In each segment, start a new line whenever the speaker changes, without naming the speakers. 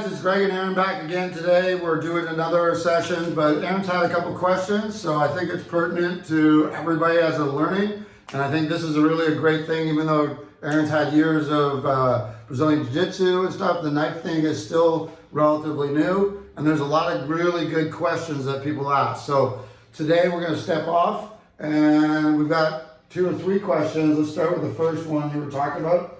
guys, it's Greg and Aaron back again today. We're doing another session, but Aaron's had a couple questions, so I think it's pertinent to everybody as a learning. And I think this is really a great thing, even though Aaron's had years of Brazilian Jiu-Jitsu and stuff, the knife thing is still relatively new. And there's a lot of really good questions that people ask. So today we're gonna step off and we've got 2 or 3 questions. Let's start with the first one you were talking about.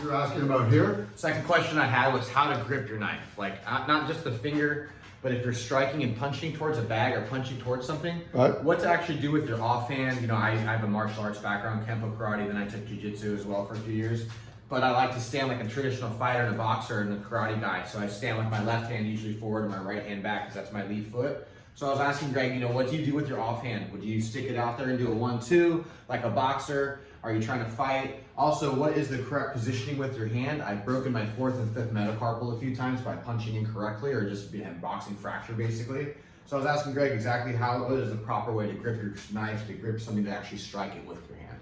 You're asking about here.
Second question I had was how to grip your knife. Like not just the finger, but if you're striking and punching towards a bag or punching towards something,
right,
what to actually do with your offhand. You know, I have a martial arts background, Kempo karate, then I took jiu-jitsu as well for a few years. But I like to stand like a traditional fighter and a boxer and a karate guy. So I stand with my left hand usually forward and my right hand back because that's my lead foot. So I was asking Greg, you know, what do you do with your offhand? Would you stick it out there and do a 1-2 like a boxer? Are you trying to fight? Also, what is the correct positioning with your hand? I've broken my 4th and 5th metacarpal a few times by punching incorrectly or just being boxing fracture basically. So I was asking Greg exactly what is the proper way to grip your knife, to grip something to actually strike it with your hand.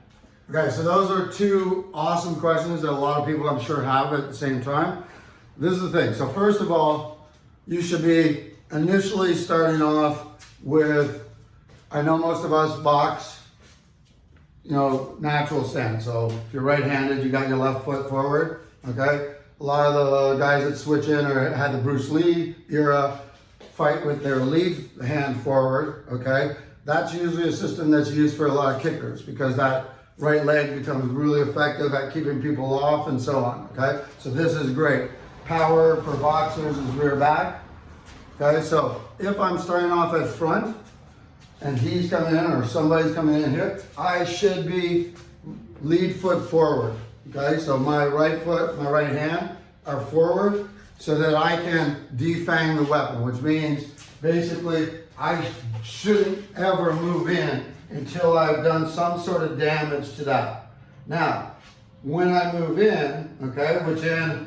Okay, so those are 2 awesome questions that a lot of people I'm sure have at the same time. This is the thing. So first of all, you should be initially starting off with, I know most of us box, you know, natural stance. So if you're right-handed, you got your left foot forward, okay? A lot of the guys that switch in or had the Bruce Lee era fight with their lead hand forward, okay? That's usually a system that's used for a lot of kickers because that right leg becomes really effective at keeping people off and so on, okay? So this is great. Power for boxers is rear back, okay? So if I'm starting off at front, and he's coming in or somebody's coming in here, I should be lead foot forward, okay? So my right foot, my right hand are forward so that I can defang the weapon, which means basically I shouldn't ever move in until I've done some sort of damage to that. Now, when I move in, okay, which in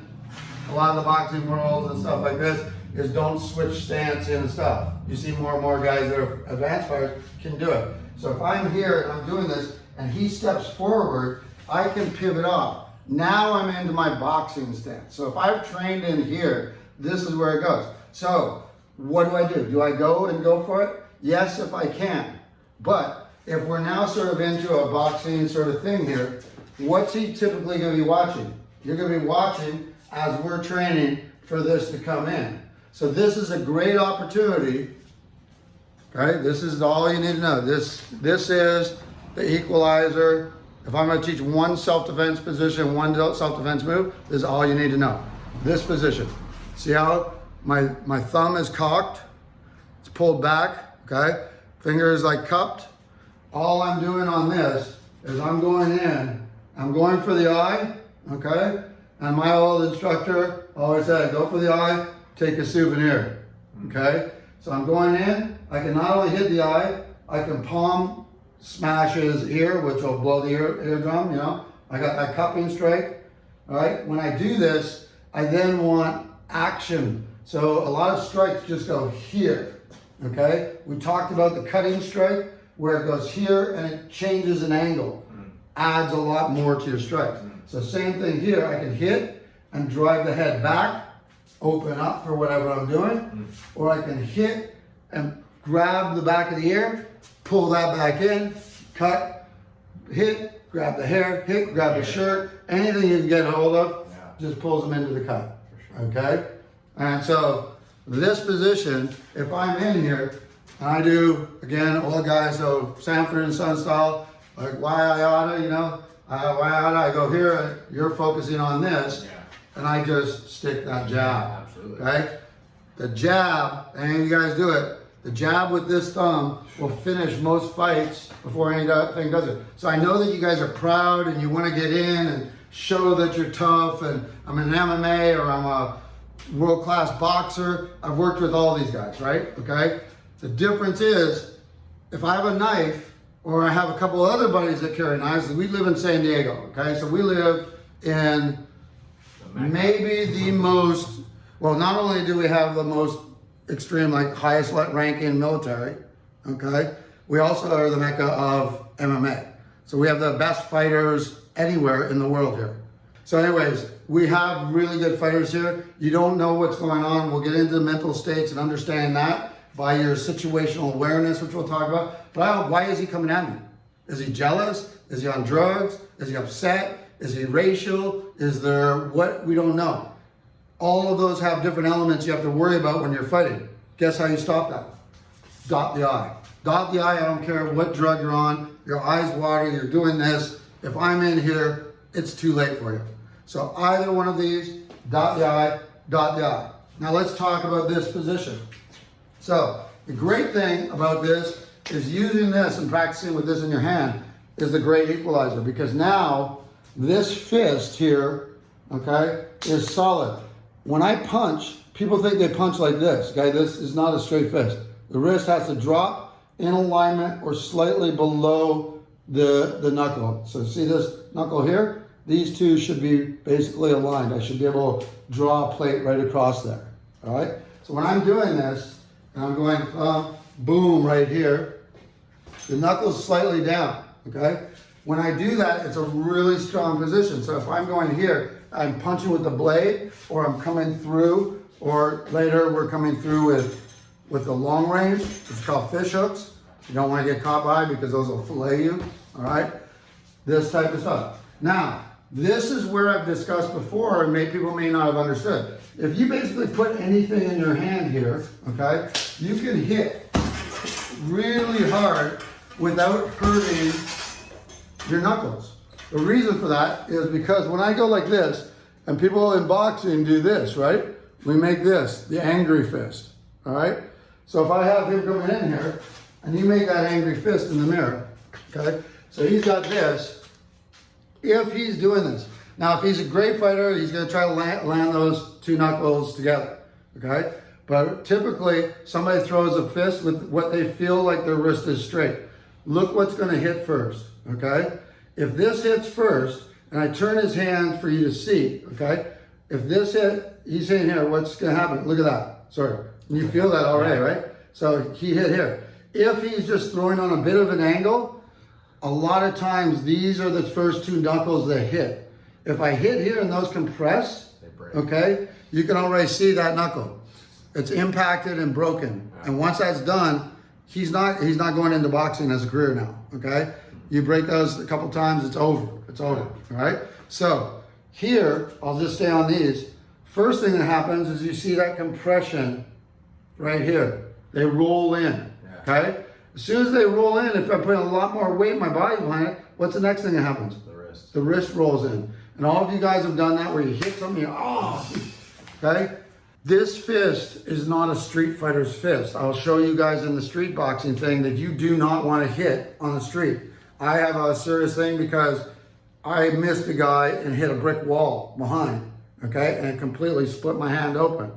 a lot of the boxing worlds and stuff like this, is don't switch stance and stuff. You see more and more guys that are advanced fighters can do it. So if I'm here and I'm doing this and he steps forward, I can pivot off. Now I'm into my boxing stance. So if I've trained in here, this is where it goes. So what do? Do I go and go for it? Yes, if I can. But if we're now sort of into a boxing sort of thing here, what's he typically going to be watching? You're going to be watching as we're training for this to come in. So this is a great opportunity, okay? This is all you need to know. This is the equalizer. If I'm gonna teach one self-defense position, one self-defense move, this is all you need to know. This position. See how my thumb is cocked? It's pulled back, okay? Fingers like cupped. All I'm doing on this is I'm going in, I'm going for the eye, okay? And my old instructor always said, go for the eye, take a souvenir, okay? So I'm going in, I can not only hit the eye, I can palm smash his ear, which will blow the eardrum, you know? I got that cupping strike, all right? When I do this, I then want action. So a lot of strikes just go here, okay? We talked about the cutting strike, where it goes here and it changes an angle, adds a lot more to your strikes. So same thing here, I can hit and drive the head back, open up for whatever I'm doing, or I can hit and grab the back of the ear, pull that back in, cut, hit, grab the hair, hit, grab the shirt, anything you can get a hold of, just pulls them into the cut, okay? And so this position, if I'm in here, and I do, again, old guys, so Sanford and Son style, like Waiata, you know, Waiata, I go here, you're focusing on this, and I just stick that jab, okay? The jab, and you guys do it, the jab with this thumb will finish most fights before anything does it. So I know that you guys are proud and you want to get in and show that you're tough and I'm an MMA or I'm a world-class boxer. I've worked with all these guys, right? Okay? The difference is if I have a knife or I have a couple of other buddies that carry knives, we live in San Diego, okay? So we live in maybe the most, well, not only do we have the most extreme, like highest ranking military, okay? We also are the mecca of MMA. So we have the best fighters anywhere in the world here. So anyways, we have really good fighters here. You don't know what's going on. We'll get into the mental states and understand that by your situational awareness, which we'll talk about. But why is he coming at me? Is he jealous? Is he on drugs? Is he upset? Is he racial? Is there what? We don't know. All of those have different elements you have to worry about when you're fighting. Guess how you stop that? Dot the I. Dot the I, I don't care what drug you're on. Your eyes water, you're doing this. If I'm in here, it's too late for you. So either one of these, dot the I, dot the I. Now let's talk about this position. So the great thing about this is using this and practicing with this in your hand is the great equalizer, because now this fist here, okay, is solid. When I punch, people think they punch like this, okay? This is not a straight fist. The wrist has to drop in alignment or slightly below the knuckle. So see this knuckle here? These two should be basically aligned. I should be able to draw a plate right across there, all right? So when I'm doing this, and I'm going boom right here, the knuckle's slightly down, okay? When I do that, it's a really strong position. So if I'm going here, I'm punching with the blade, or I'm coming through, or later we're coming through with the long range. It's called fish hooks. You don't want to get caught by because those will fillet you, all right? This type of stuff. Now, this is where I've discussed before, and people may not have understood. If you basically put anything in your hand here, okay, you can hit really hard without hurting your knuckles. The reason for that is because when I go like this, and people in boxing do this, right? We make this the angry fist, all right? So if I have him coming in here, and you make that angry fist in the mirror, okay? So he's got this. If he's doing this. Now, if he's a great fighter, he's gonna try to land those two knuckles together, okay? But typically, somebody throws a fist with what they feel like their wrist is straight. Look what's gonna hit first, okay? If this hits first, and I turn his hand for you to see, okay? If this hit, he's hitting here, what's gonna happen? Look at that, sorry. You feel that already, right? So he hit here. If he's just throwing on a bit of an angle, a lot of times these are the first two knuckles that hit. If I hit here and those compress, okay, you can already see that knuckle. It's impacted and broken. And once that's done, he's not going into boxing as a career now, okay? You break those a couple times, it's over, all right? So here, I'll just stay on these. First thing that happens is you see that compression right here. They roll in, okay? As soon as they roll in, if I put a lot more weight in my body behind it, what's the next thing that happens?
The wrist.
The wrist rolls in. And all of you guys have done that where you hit something, okay? This fist is not a street fighter's fist. I'll show you guys in the street boxing thing that you do not want to hit on the street. I have a serious thing because I missed a guy and hit a brick wall behind, okay? And it completely split my hand open.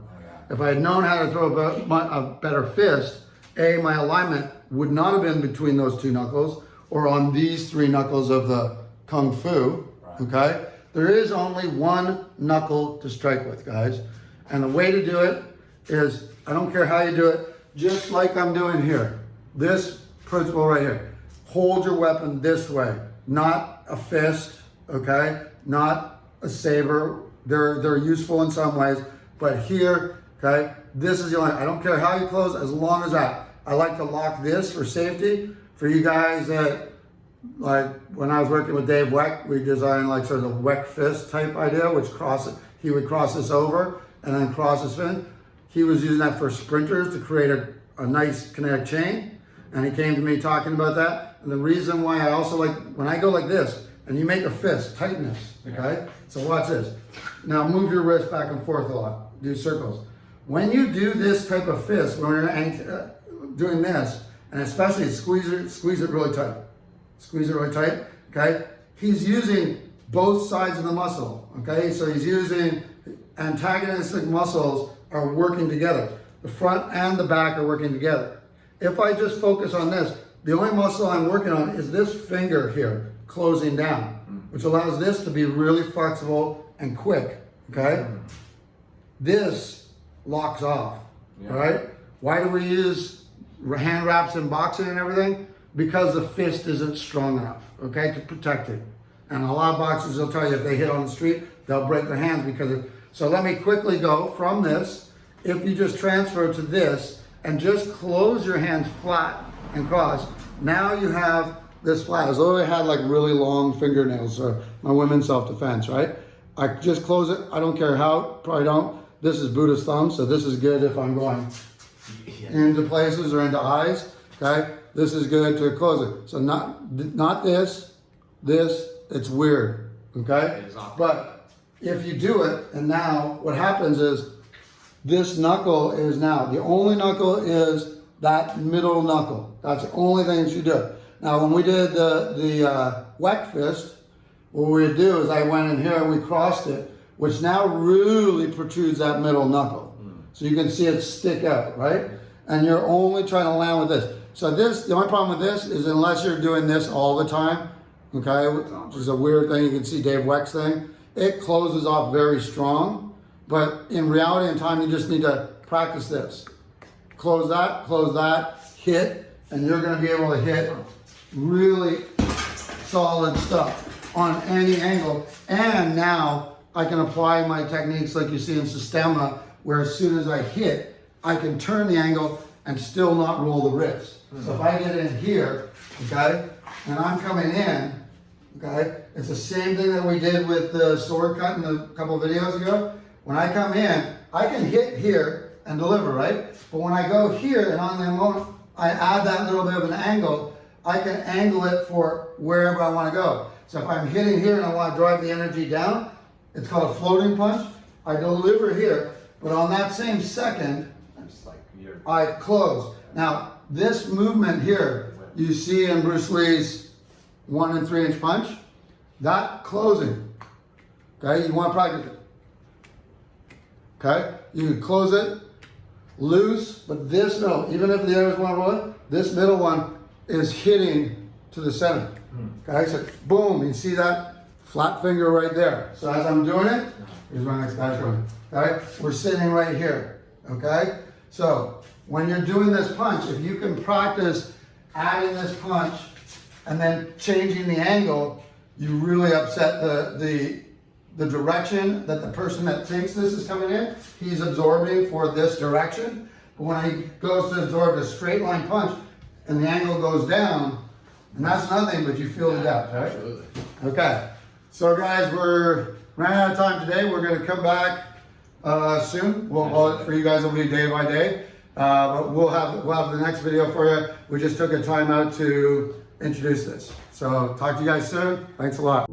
If I had known how to throw a better fist, my alignment would not have been between those two knuckles or on these three knuckles of the Kung Fu, okay? There is only one knuckle to strike with, guys. And the way to do it is, I don't care how you do it, just like I'm doing here. This principle right here. Hold your weapon this way, not a fist, okay? Not a saber. They're useful in some ways, but here, okay? This is the only, I don't care how you close, as long as that. I like to lock this for safety. For you guys that, like when I was working with Dave Weck, we designed like sort of the Weck fist type idea, which he would cross this over and then cross his fin. He was using that for sprinters to create a nice kinetic chain. And he came to me talking about that. And the reason why I also like, when I go like this, and you make a fist, tighten this, okay? So watch this. Now move your wrist back and forth a lot, do circles. When you do this type of fist, when you're doing this, and especially squeeze it really tight. Squeeze it really tight, okay? He's using both sides of the muscle, okay? So he's using antagonistic muscles are working together. The front and the back are working together. If I just focus on this, the only muscle I'm working on is this finger here, closing down, which allows this to be really flexible and quick, okay? This locks off, right? Why do we use hand wraps in boxing and everything? Because the fist isn't strong enough, okay, to protect it. And a lot of boxers will tell you if they hit on the street, they'll break their hands because of, so let me quickly go from this. If you just transfer to this and just close your hands flat and cross, now you have this flat. As though I had like really long fingernails, or my women's self-defense, right? I just close it. I don't care how, probably don't. This is Buddha's thumb, so this is good if I'm going into places or into eyes, okay? This is good to close it. So not this, it's weird, okay? But if you do it, and now what happens is this knuckle is now, the only knuckle is that middle knuckle. That's the only thing that you do. Now when we did the whack fist, what we would do is I went in here and we crossed it, which now really protrudes that middle knuckle. So you can see it stick out, right? And you're only trying to land with this. So this, the only problem with this is unless you're doing this all the time, okay, which is a weird thing, you can see Dave Weck's thing, it closes off very strong, but in reality and time, you just need to practice this. Close that, hit, and you're gonna be able to hit really solid stuff on any angle. And now I can apply my techniques like you see in Sistema, where as soon as I hit, I can turn the angle and still not roll the wrist. So if I get in here, okay, and I'm coming in, okay, it's the same thing that we did with the sword cut in a couple of videos ago. When I come in, I can hit here and deliver, right? But when I go here and on the moment I add that little bit of an angle, I can angle it for wherever I want to go. So if I'm hitting here and I want to drive the energy down, it's called a floating punch. I deliver here, but on that same second, I close. Now, this movement here, you see in Bruce Lee's 1 and 3 inch punch, that closing, okay, you want to practice it. Okay, you can close it loose, but this, no, even if the others want to roll it, this middle one is hitting to the center. Okay, so boom, you see that flat finger right there. So as I'm doing it, here's my next guy's going. Okay, we're sitting right here. Okay, so when you're doing this punch, if you can practice adding this punch and then changing the angle, you really upset the direction that the person that thinks this is coming in, he's absorbing for this direction. But when he goes to absorb a straight line punch and the angle goes down, and that's nothing, but you feel the depth, right?
Absolutely.
Okay, so guys, we're running out of time today. We're going to come back soon. For you guys, it'll be day by day. But we'll have the next video for you. We just took a time out to introduce this. So talk to you guys soon. Thanks a lot.